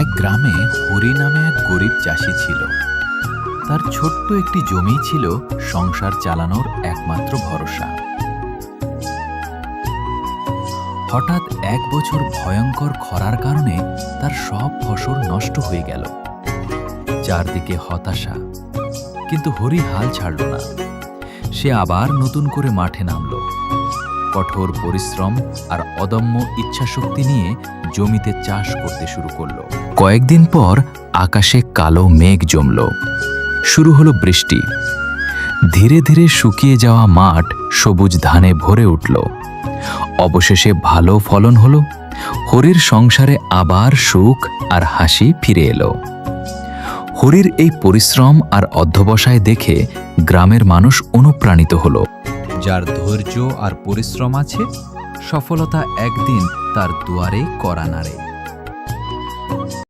এক গ্রামে হরি নামে এক গরিব চাষি ছিল। তার ছোট্ট একটি জমি ছিল সংসার চালানোর একমাত্র ভরসা। হঠাৎ এক বছর ভয়ঙ্কর খরার কারণে তার সব ফসল নষ্ট হয়ে গেল। চারদিকে হতাশা, কিন্তু হরি হাল ছাড়ল না। সে আবার নতুন করে মাঠে নামল। কঠোর পরিশ্রম আর অদম্য ইচ্ছাশক্তি নিয়ে জমিতে চাষ করতে শুরু করল। কয়েকদিন পর আকাশে কালো মেঘ জমল। শুরু হলো বৃষ্টি। ধীরে ধীরে শুকিয়ে যাওয়া মাঠ সবুজ ধানে ভরে উঠল। অবশেষে ভালো ফলন হলো। হরির সংসারে আবার সুখ আর হাসি ফিরে এলো। হরির এই পরিশ্রম আর অধ্যবসায় দেখে গ্রামের মানুষ অনুপ্রাণিত হলো। যার ধৈর্য আর পরিশ্রম আছে, সফলতা একদিন তার দুয়ারে কড়া নাড়ে।